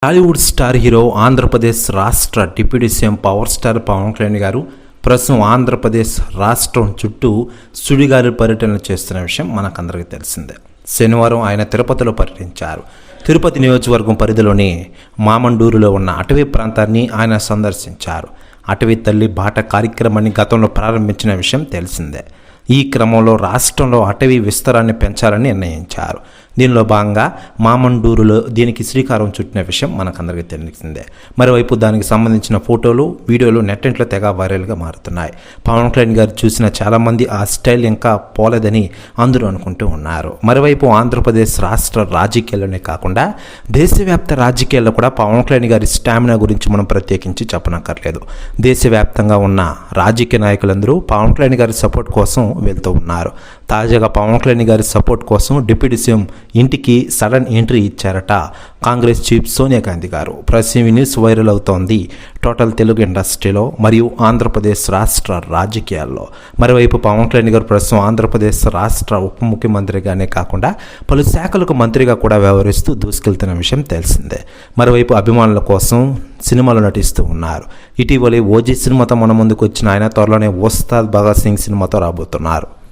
Tollywood star hero Andhra Pradesh రాష్ట్ర deputy CM power star Pavan Kalyan గారు ప్రస్తుతం ఆంధ్రప్రదేశ్ రాష్ట్రం చుట్టూ సుడిగాలి పర్యటనలు చేస్తున్న విషయం మనకందరికీ తెలిసిందే. శనివారం ఆయన తిరుపతిలో పర్యటించారు. తిరుపతి నియోజకవర్గం పరిధిలోని మామండూరులో ఉన్న అటవీ ప్రాంతాన్ని ఆయన సందర్శించారు. అటవీ తల్లి బాట కార్యక్రమాన్ని గతంలో ప్రారంభించిన విషయం తెలిసిందే. ఈ క్రమంలో రాష్ట్రంలో అటవీ విస్తరాన్ని పెంచాలని నిర్ణయించారు. దీనిలో భాగంగా మామండూరులో దీనికి శ్రీకారం చుట్టిన విషయం మనకందరికీ తెలిసిందే. మరోవైపు దానికి సంబంధించిన ఫోటోలు, వీడియోలు నెట్టింట్లో తెగ వైరల్గా మారుతున్నాయి. పవన్ కళ్యాణ్ గారు చూసిన చాలామంది ఆ స్టైల్ ఇంకా పోలేదని అందరూ అనుకుంటూ ఉన్నారు. మరోవైపు ఆంధ్రప్రదేశ్ రాష్ట్ర రాజకీయాల్లోనే కాకుండా దేశవ్యాప్త రాజకీయాల్లో కూడా పవన్ కళ్యాణ్ గారి స్టామినా గురించి మనం ప్రత్యేకించి చెప్పనక్కర్లేదు. దేశవ్యాప్తంగా ఉన్న రాజకీయ నాయకులందరూ పవన్ కళ్యాణ్ గారి సపోర్ట్ కోసం వెళ్తూ ఉన్నారు. తాజాగా పవన్ కళ్యాణ్ గారి సపోర్ట్ కోసం డిప్యూటీ సీఎం ఇంటికి సడన్ ఎంట్రీ ఇచ్చారట కాంగ్రెస్ చీఫ్ సోనియా గాంధీ గారు. ప్రస్తుతం న్యూస్ వైరల్ అవుతోంది టోటల్ తెలుగు ఇండస్ట్రీలో మరియు ఆంధ్రప్రదేశ్ రాష్ట్ర రాజకీయాల్లో. మరోవైపు పవన్ కళ్యాణ్ గారు ప్రస్తుతం ఆంధ్రప్రదేశ్ రాష్ట్ర ఉప ముఖ్యమంత్రిగానే కాకుండా పలు శాఖలకు మంత్రిగా కూడా వ్యవహరిస్తూ దూసుకెళ్తున్న విషయం తెలిసిందే. మరోవైపు అభిమానుల కోసం సినిమాలు నటిస్తూ ఉన్నారు. ఇటీవలే ఓజీ సినిమాతో మన ముందుకు వచ్చిన ఆయన త్వరలోనే ఉస్తాద్ భగత్ సింగ్ సినిమాతో రాబోతున్నారు.